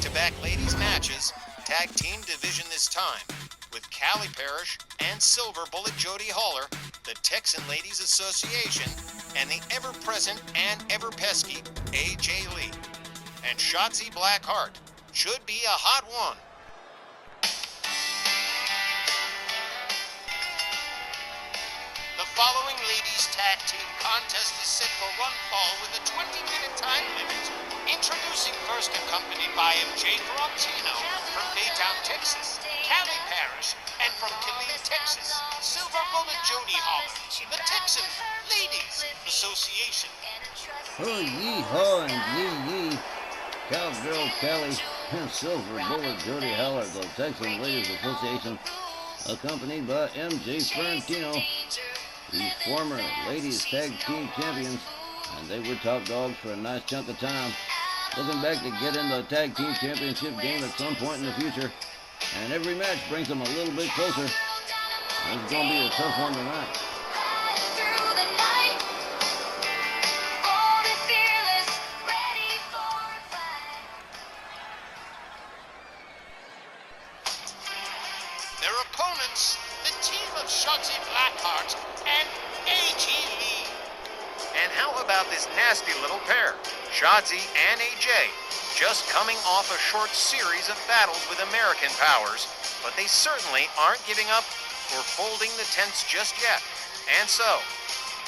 back-to-back ladies matches, tag team division this time, with Callie Parrish and Silver Bullet Jody Haller, the Texan Ladies Association, and the ever-present and ever-pesky AJ Lee. And Shotzi Blackheart should be a hot one. The following ladies tag team contest is set for one fall with a 20-minute time limit. Introducing first, accompanied by MJ Ferrantino from Baytown, Texas, Callie Parrish, and from Killeen, Texas, Silver Bullet Jody Haller, the Texan Ladies Association. Oh, yee-haw and yee-yee. Cowgirl Callie and Silver Bullet Jody Haller, the Texan Ladies Association, accompanied by MJ Ferrantino, the former ladies tag team champions, and they were top dogs for a nice chunk of time. Looking back to get in the tag team championship game at some point in the future, and every match brings them a little bit closer. It's going to be a tough one tonight. Their opponents, the team of Shotzi Blackheart and AJ Lee. And how about this nasty little pair, Shotzi and AJ, just coming off a short series of battles with American powers, but they certainly aren't giving up or folding the tents just yet. And so,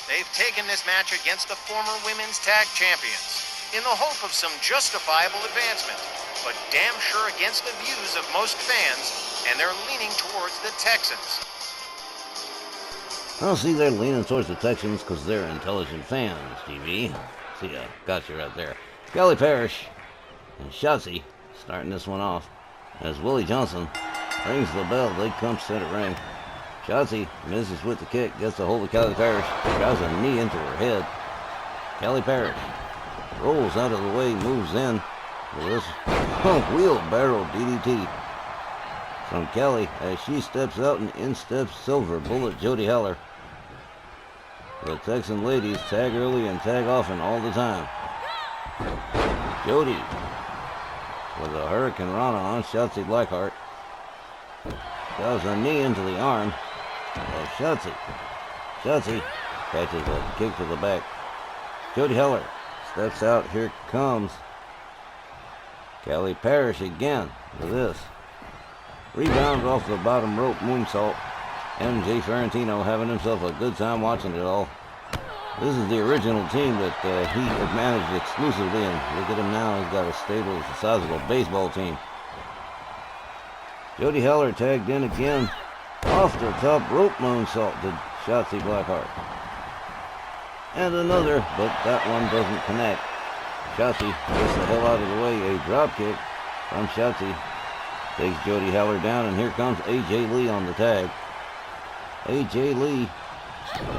they've taken this match against the former women's tag champions in the hope of some justifiable advancement, but damn sure against the views of most fans, and they're leaning towards the Texans. I'll see they're leaning towards the Texans because they're intelligent fans, TV. See ya, got you right there. Callie Parrish and Shotzi starting this one off as Willie Johnson rings the bell. They come center ring. Shotzi misses with the kick, gets a hold of Callie Parrish, drives a knee into her head. Callie Parrish rolls out of the way, moves in with this wheelbarrow DDT from Callie as she steps out, and in steps Silver Bullet Jody Haller. The Texan ladies tag early and tag often all the time. Jody with a Hurricane Rana on Shotzi Blackheart. Does a knee into the arm of Shotzi. Shotzi catches a kick to the back. Jody Haller steps out. Here comes Callie Parrish again with this. Rebound off the bottom rope moonsault. MJ Ferrantino having himself a good time watching it all. This is the original team that he had managed exclusively, and look at him now. He's got a stable, a sizable baseball team. Jody Haller tagged in again. Off the top rope moonsault to Shotzi Blackheart. And another, but that one doesn't connect. Shotzi gets the hell out of the way. A drop kick from Shotzi takes Jody Haller down, and here comes AJ Lee on the tag. AJ Lee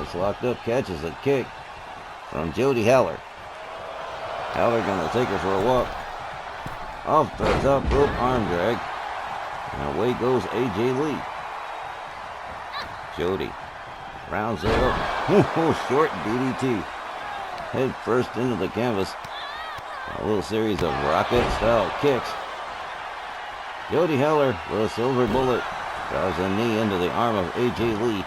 is locked up, catches a kick from Jody Haller. Haller gonna take her for a walk. Off the top rope arm drag. And away goes AJ Lee. Jody rounds it up. Short DDT. Head first into the canvas. A little series of rocket-style kicks. Jody Haller with a Silver Bullet drives a knee into the arm of AJ Lee.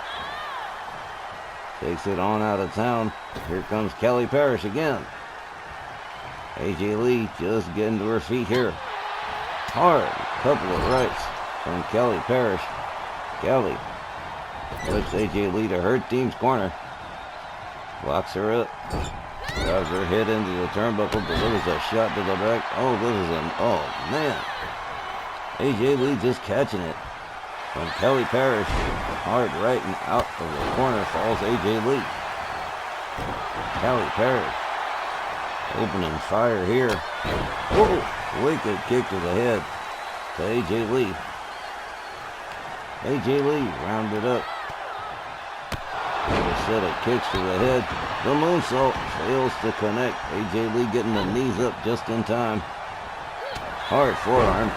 Takes it on out of town. Here comes Callie Parrish again. AJ Lee just getting to her feet here. Hard couple of rights from Callie Parrish. Callie puts AJ Lee to her team's corner. Locks her up. Drives her head into the turnbuckle. Delivers a shot to the back. Oh, this is oh man. AJ Lee just catching it from Callie Parrish. Hard right, and out of the corner falls AJ Lee. Callie Parrish opening fire here. Whoa! Wicked kick to the head to AJ Lee. AJ Lee rounded up. A set of kicks to the head. The moonsault fails to connect. AJ Lee getting the knees up just in time. Hard forearm.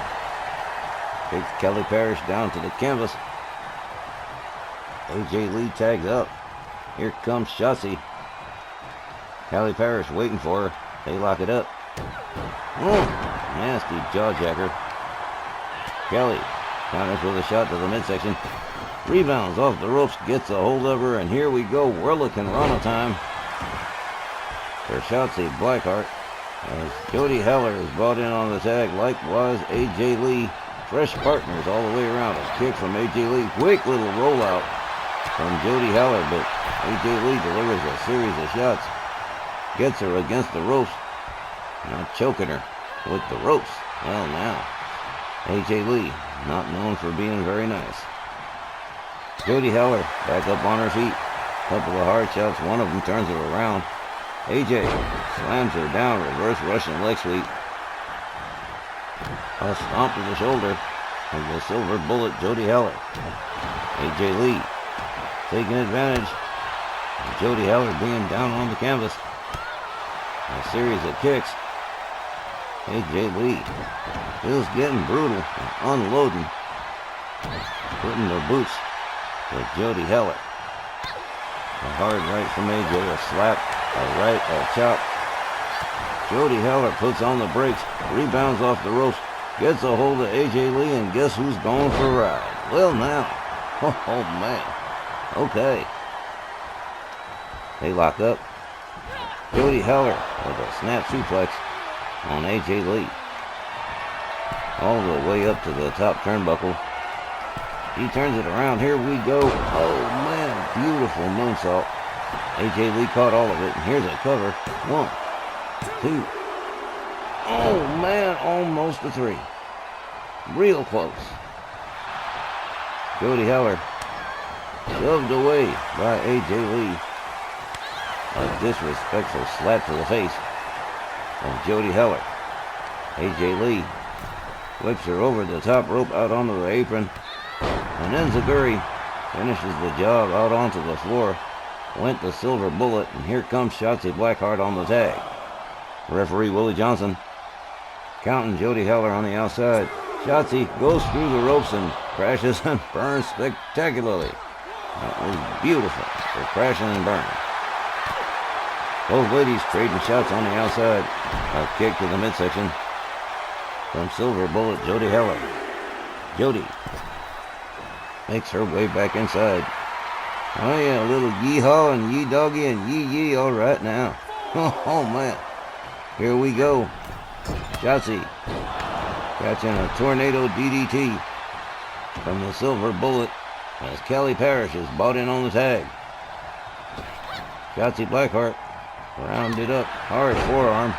Takes Callie Parrish down to the canvas. AJ Lee tags up. Here comes Shotzi. Callie Parrish waiting for her. They lock it up. Nasty jawjacker. Kelly counters with a shot to the midsection. Rebounds off the ropes, gets a hold of her, and here we go. Whirlicane Rana time for Shotzi Blackheart. As Jody Heller is brought in on the tag, likewise AJ Lee. Fresh partners all the way around. A kick from AJ Lee. Quick little rollout from Jody Heller, but AJ Lee delivers a series of shots. Gets her against the ropes. Now choking her with the ropes. Well, now, AJ Lee, not known for being very nice. Jody Heller back up on her feet. Couple of hard shots. One of them turns her around. AJ slams her down. Reverse Russian leg sweep. A stomp to the shoulder of the Silver Bullet, Jody Heller. AJ Lee taking advantage. And Jody Heller being down on the canvas. A series of kicks. AJ Lee is getting brutal and unloading. Putting the boots to Jody Heller. A hard right from AJ, a slap, a right, a chop. Jody Heller puts on the brakes, rebounds off the ropes, gets a hold of AJ Lee, and guess who's going for a ride? Well, now. Oh, man. Okay. They lock up. Jody Heller with a snap suplex on AJ Lee. All the way up to the top turnbuckle. He turns it around. Here we go. Oh, man. Beautiful moonsault. AJ Lee caught all of it. And here's a cover. 1, 2. Oh, man. Almost a 3. Real close. Jody Heller shoved away by AJ Lee. A disrespectful slap to the face from Jody Heller. AJ Lee whips her over the top rope out onto the apron. And Enziguri finishes the job out onto the floor. Went the Silver Bullet, and here comes Shotzi Blackheart on the tag. Referee Willie Johnson counting Jody Heller on the outside. Shotzi goes through the ropes and crashes and burns spectacularly. That was beautiful for crashing and burning. Both ladies trading shots on the outside. A kick to the midsection from Silver Bullet Jody Heller. Jody makes her way back inside. Oh yeah, a little yee-haw and yee-doggy and yee-yee all right now. Oh man. Here we go. Shotzi catching a tornado DDT from the Silver Bullet as Kelly Parrish is bought in on the tag. Shotzi Blackheart rounded up, hard forearm,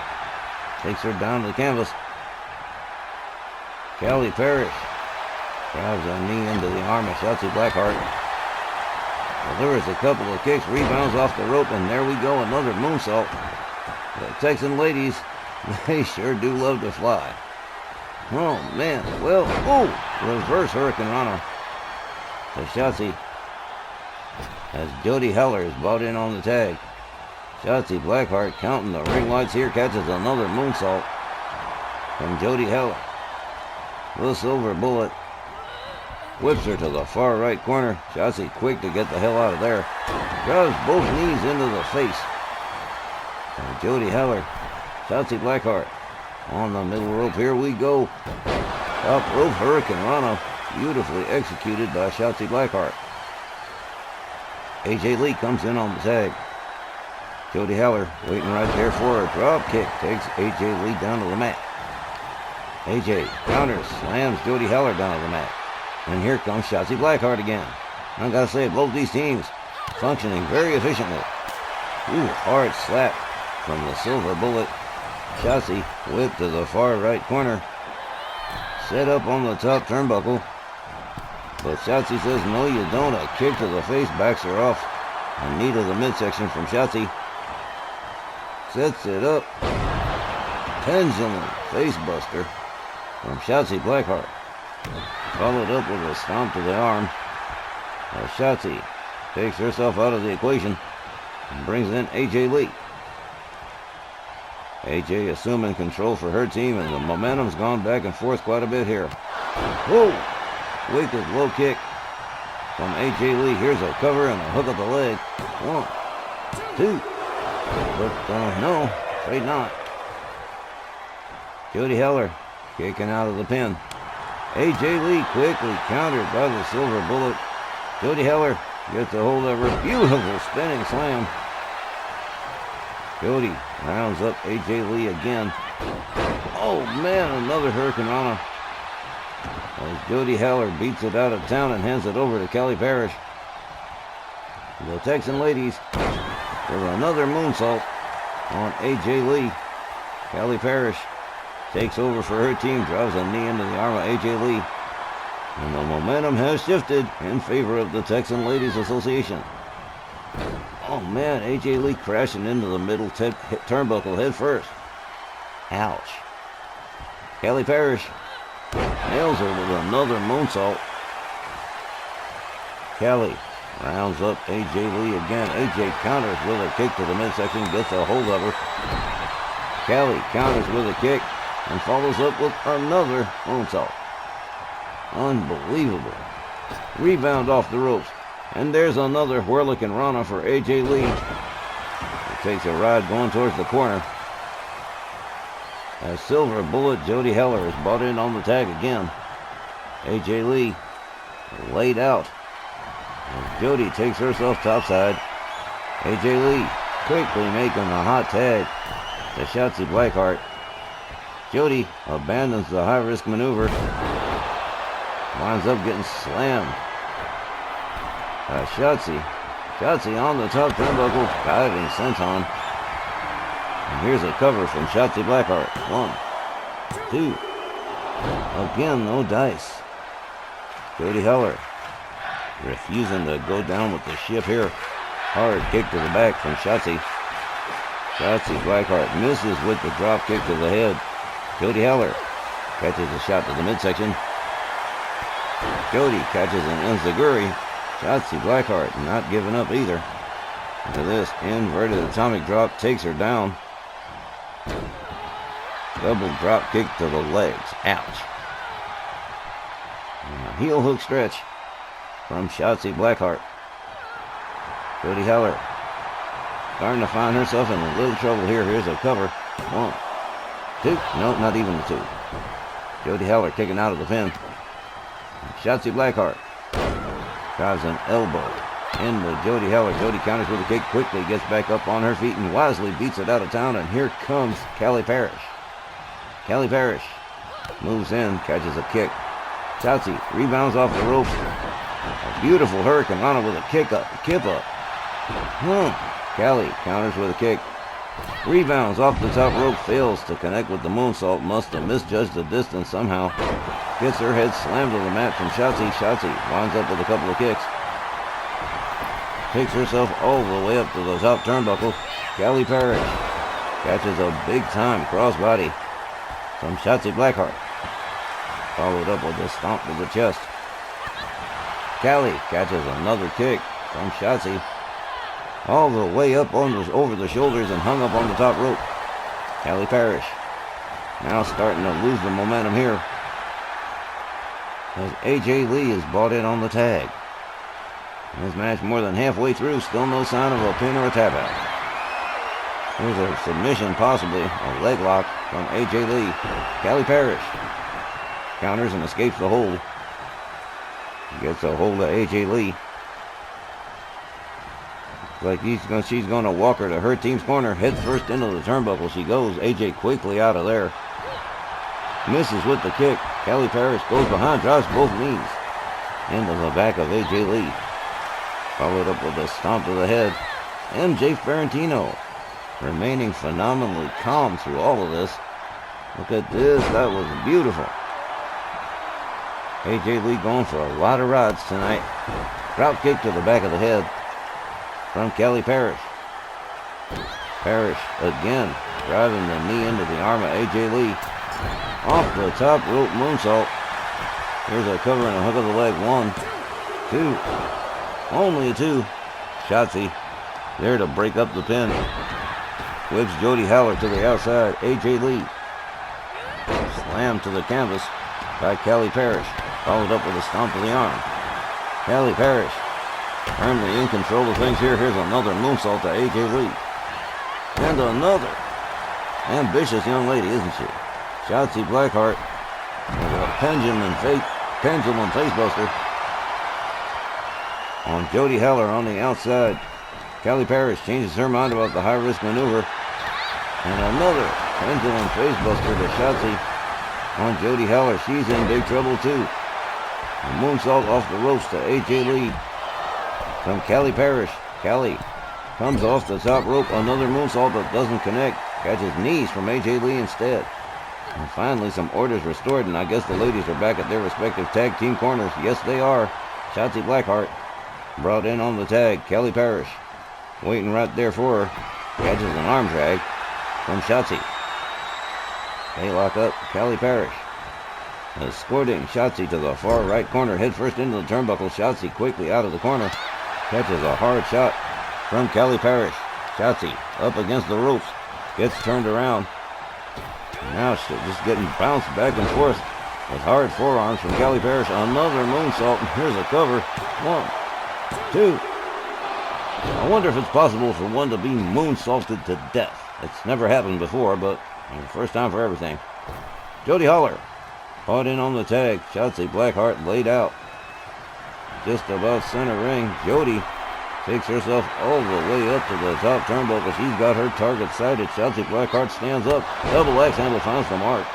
takes her down to the canvas. Kelly Parrish drives a knee into the arm of Shotzi Blackheart. Delivers a couple of kicks, rebounds off the rope, and there we go, another moonsault. The Texan ladies, they sure do love to fly. Oh, man. Well, reverse Hurricane Rana to Shotzi as Jody Heller is brought in on the tag. Shotzi Blackheart counting the ring lights here, catches another moonsault from Jody Heller. The Silver Bullet whips her to the far right corner. Shotzi quick to get the hell out of there. Drives both knees into the face. And Jody Heller, Shotzi Blackheart on the middle rope. Here we go. Top rope Hurricane Rana, beautifully executed by Shotzi Blackheart. AJ Lee comes in on the tag. Jody Heller waiting right there for a drop kick. Takes AJ Lee down to the mat. AJ counters, slams Jody Heller down to the mat. And here comes Shotzi Blackheart again. I gotta say, both these teams functioning very efficiently. Ooh, hard slap from the Silver Bullet. Shotzi whipped to the far right corner. Set up on the top turnbuckle. But Shotzi says, no you don't. A kick to the face backs her off. A knee to the midsection from Shotzi. Sets it up. Pendulum facebuster from Shotzi Blackheart. Followed up with a stomp to the arm. As Shotzi takes herself out of the equation and brings in AJ Lee. AJ assuming control for her team, and the momentum's gone back and forth quite a bit here. Whoa! Wicked low kick from AJ Lee. Here's a cover and a hook of the leg. 1, 2. But no, afraid not. Jody Heller kicking out of the pin. AJ Lee quickly countered by the Silver Bullet. Jody Heller gets a hold of her. Beautiful spinning slam. Jody rounds up AJ Lee again. Oh man, another Hurricane Rana. As Jody Heller beats it out of town and hands it over to Kelly Parrish. The Texan ladies with another moonsault on AJ Lee. Kelly Parrish takes over for her team, drives a knee into the arm of AJ Lee. And the momentum has shifted in favor of the Texan Ladies Association. Oh man, AJ Lee crashing into the middle turnbuckle head first. Ouch. Kelly Parrish nails her with another moonsault. Kelly rounds up AJ Lee again. AJ counters with a kick to the midsection, gets a hold of her. Kelly counters with a kick and follows up with another moonsault. Unbelievable. Rebound off the ropes. And there's another Hurricane Rana for AJ Lee. He takes a ride going towards the corner. As Silver Bullet Jody Heller is brought in on the tag again. AJ Lee laid out. As Jody takes herself topside. AJ Lee quickly making a hot tag to Shotzi Blackheart. Jody abandons the high-risk maneuver. Winds up getting slammed. Shotzi. Shotzi on the top turnbuckle, diving senton. And here's a cover from Shotzi Blackheart. 1, 2. Again, no dice. Jody Heller refusing to go down with the ship here. Hard kick to the back from Shotzi. Shotzi Blackheart misses with the drop kick to the head. Jody Heller catches a shot to the midsection. Jody catches an enziguri. Shotzi Blackheart not giving up either. Look at this inverted atomic drop, takes her down. Double drop kick to the legs. Ouch. And a heel hook stretch from Shotzi Blackheart. Jody Heller starting to find herself in a little trouble here. Here's a cover. 1, 2. No, not even the 2. Jody Heller kicking out of the pin. Shotzi Blackheart drives an elbow into Jody Heller. Jody counters with a kick, quickly gets back up on her feet and wisely beats it out of town. And here comes Kelly Parrish. Kelly Parrish moves in, catches a kick. Shotzi rebounds off the ropes. A beautiful Hurricane Rana with a kip up. Kelly counters with a kick. Rebounds off the top rope, fails to connect with the moonsault. Must have misjudged the distance somehow. Gets her head slammed to the mat from Shotzi. Shotzi winds up with a couple of kicks. Takes herself all the way up to the top turnbuckle. Kelly Parrish catches a big-time crossbody from Shotzi Blackheart. Followed up with a stomp to the chest. Kelly catches another kick from Shotzi. All the way up over the shoulders and hung up on the top rope. Kelly Parrish now starting to lose the momentum here, as AJ Lee is brought in on the tag. This match more than halfway through, still no sign of a pin or a tap out. Here's a submission, possibly a leg lock from AJ Lee. Kelly Parrish counters and escapes the hold. Gets a hold of AJ Lee. Like she's going to walk her to her team's corner. Head first into the turnbuckle she goes. AJ quickly out of there. Misses with the kick. Kelly Parrish goes behind, drops both knees into the back of AJ Lee. Followed up with a stomp to the head. MJ Ferrantino remaining phenomenally calm through all of this. Look at this. That was beautiful. AJ Lee going for a lot of rods tonight. Drop kick to the back of the head from Kelly Parrish. Parrish again driving the knee into the arm of AJ Lee. Off the top rope moonsault. Here's a cover and a hook of the leg. 1, 2. Only a 2. Shotzi there to break up the pin. Whips Jody Heller to the outside. AJ Lee slammed to the canvas by Kelly Parrish. Followed up with a stomp to the arm. Kelly Parrish firmly in control of things here. Here's another moonsault to AJ Lee. And another ambitious young lady, isn't she? Shotzi Blackheart With a pendulum facebuster on Jody Heller on the outside. Callie Parrish changes her mind about the high-risk maneuver. And another pendulum facebuster to Shotzi on Jody Heller. She's in big trouble too. A moonsault off the ropes to AJ Lee from Callie Parrish. Callie comes off the top rope. Another moonsault that doesn't connect. Catches knees from AJ Lee instead. And finally some orders restored, and I guess the ladies are back at their respective tag team corners. Yes, they are. Shotzi Blackheart brought in on the tag. Callie Parrish waiting right there for her. Catches an arm drag from Shotzi. They lock up. Callie Parrish escorting Shotzi to the far right corner. Head first into the turnbuckle. Shotzi quickly out of the corner. Catches a hard shot from Callie Parrish. Shotzi up against the ropes. Gets turned around. Now she's just getting bounced back and forth with hard forearms from Callie Parrish. Another moonsault. Here's a cover. 1, 2. I wonder if it's possible for one to be moonsaulted to death. It's never happened before, but first time for everything. Jody Heller caught in on the tag. Shotzi Blackheart laid out just about center ring. Jody takes herself all the way up to the top turnbuckle. She's got her target sighted. Shotzi Blackheart stands up. Double X handle finds the mark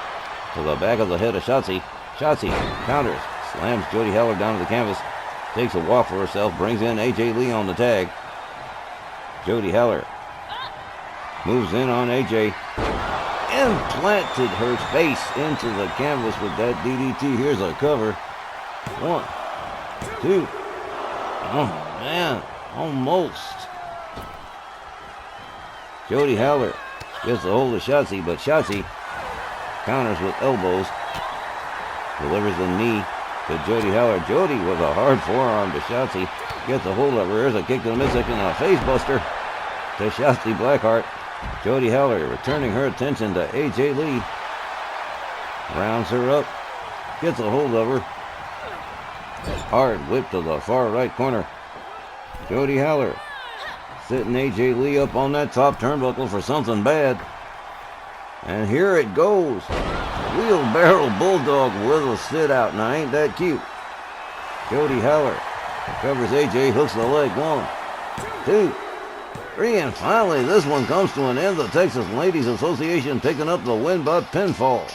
to the back of the head of Shotzi. Shotzi counters, slams Jody Heller down to the canvas, takes a walk for herself, brings in AJ Lee on the tag. Jody Heller moves in on AJ, implanted her face into the canvas with that DDT. Here's a cover. 1, 2. Oh man, almost. Jody Heller gets a hold of Shotzi, but Shotzi counters with elbows, delivers a knee to Jody Heller. Jody with a hard forearm to Shotzi, gets a hold of her. Here's a kick to the midsection and a face buster to Shotzi Blackheart. Jody Heller returning her attention to AJ Lee. Rounds her up, gets a hold of her. Hard whip to the far right corner. Jody Heller sitting AJ Lee up on that top turnbuckle for something bad. And here it goes. Wheelbarrow Bulldog with a sit out. Now ain't that cute? Jody Heller covers AJ, hooks the leg. 1, 2, 3, and finally this one comes to an end. The Texas Ladies Association picking up the win by pinfall.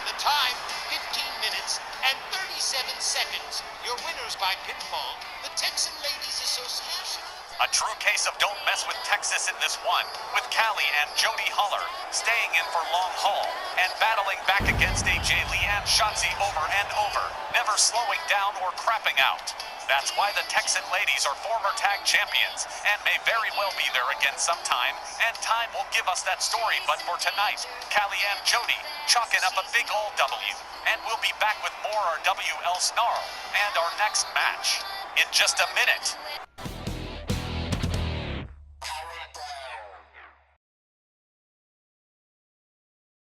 The time, 15 minutes and 37 seconds. Your winners by pinfall, the Texan Ladies Association. A true case of don't mess with Texas in this one, with Callie and Jody Heller staying in for long haul and battling back against AJ Lee and Shotzi over and over, never slowing down or crapping out. That's why the Texan ladies are former tag champions and may very well be there again sometime, and time will give us that story. But for tonight, Callie and Jody chalking up a big old W, and we'll be back with more RWL Snarl and our next match in just a minute.